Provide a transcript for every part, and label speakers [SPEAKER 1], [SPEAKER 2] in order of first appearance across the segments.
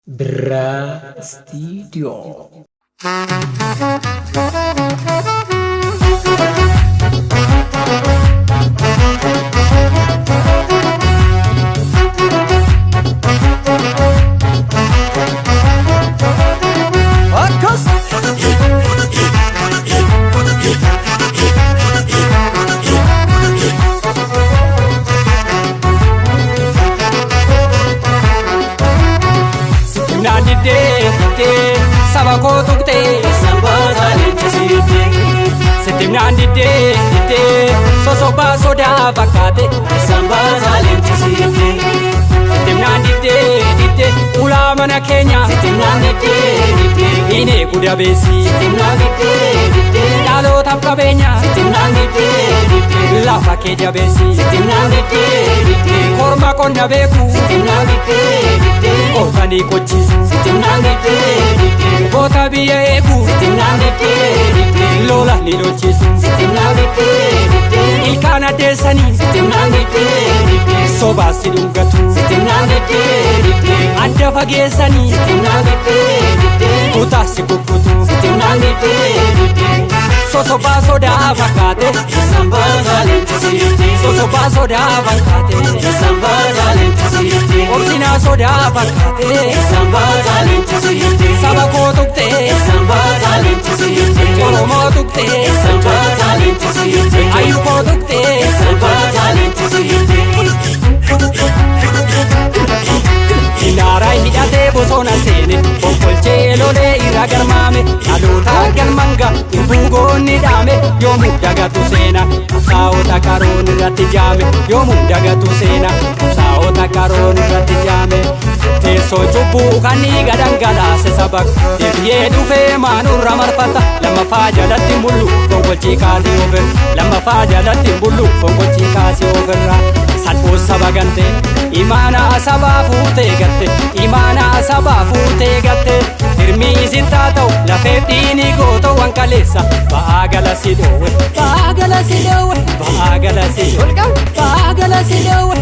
[SPEAKER 1] Bra Studio.
[SPEAKER 2] Sabako tukte sambaza lenchesite Sitimnan dide sosoba soda bakate sambaza lenchesite Sitimnan dide ulamana Kenya Sitimnan dide ine kudabesi Sitimnan dide dalo tapkabenya Sitimnan dide lafa kejabesi Sitimnan dide korma konna beku Sitimnan dide okani kochis Sitimnan dide Bota biya egu Sitimnan dide lola nilochis Sitimnan dide ilkana desani Sitimnan dide soba sidungatu Sitimnan dide anda fagesani Sitimnan dide kuta sikukutu Sitimnan dide sosoba soda bakate sambaza lenchesite sosoba soda bakate sambaza lenchesite orsina soda bakate sambaza lenchesite sabako tukte sambaza lenchesite oromo tukte sambaza lenchesite ayuko tukte sambaza lenchesite Inara hidate bosona sene Konkolche lole ira garmame Alota galmanga imbugo nidame Yomu dagatu sena Saota karon irratti jame Yomu dagatu sena Saota karon irratti jame Tesso cubbu kani gadangala se sabak Debiye dufe manurra marfata Lama faja latti mbullu Konkolchi kaasi over Lama faja latti mbullu Konkolchi kaasi overra Salpo sabagante Imana asaba fute gatte Imana asaba fute gatte Hirmi isita ta'u lafee dhiini gootoo wankalessa Baagala sidowe Baagala sidowe Baagala sidowe Baagala sidowe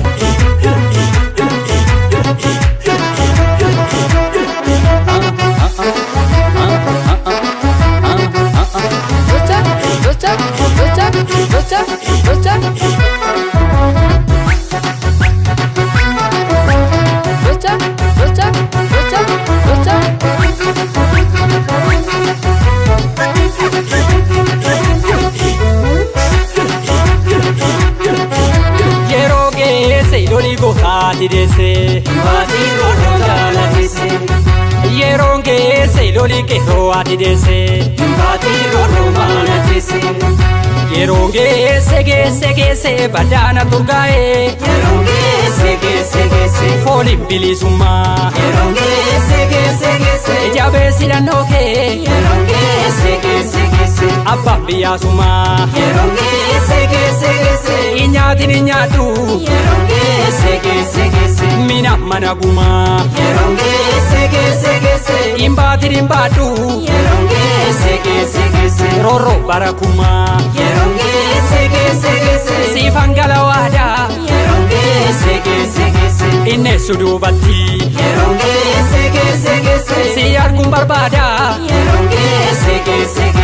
[SPEAKER 2] Yeronge se loli ke roati dese Mbati romana dese Yeronge se badana turgae Yeronge se foli bilisuma Yeronge se jabe silanoke Yeronge se abba biyasuma Yeronge se inyati ninyatu Yeronge se mina managuma Yeronge se imbati rimbatu Yeronge se roro barakuma Yeronge se sifangala wada Yeronge se inne sudubati Yeronge se siyarkum barbada Yeronge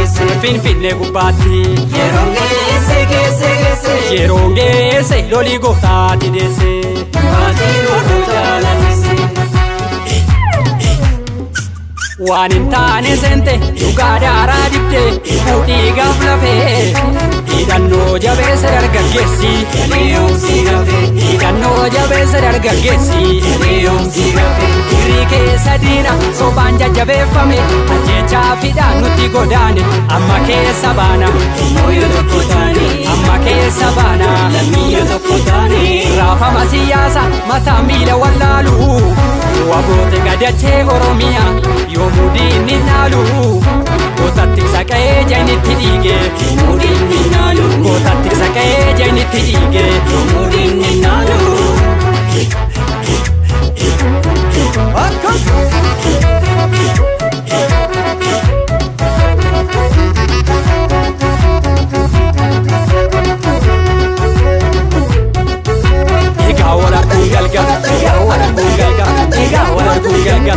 [SPEAKER 2] se finfinne gubati Yeronge se loli gotati dese Mbati roro jala dese Waan hin taane sente dhugaa daaraa dibde fuudhii gaaf lafee hidhannoo jabeessa dargaggeessi hiriyoomsi gafe hidhannoo jabeessa dargaggeessi hiriyoomsi gafe hirii keessa diina sobaan jajjabeeffame ajjechaa fidhaan nutti godaane amma keessa baana mooyo tokko taane amma keessa baana lammiyyo tokko taane raafama siyaasa mataa miila wallaalu waboote gadachee oromiyaa Mudini nalu Kotatti sakae jainiti dige Mudini nalu Kotatti sakae jainiti dige Mudini nalu Akas Ega wala kungalga Ega wala kungalga Ega wala kungalga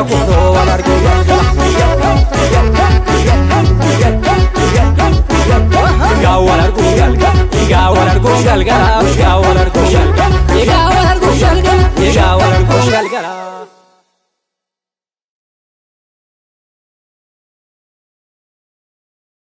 [SPEAKER 2] kunoo wal arguu galgala. Egaa wal arguu galgala, egaa wal arguu galgala, egaa wal arguu galgala, egaa wal arguu galgala, egaa wal arguu galgala.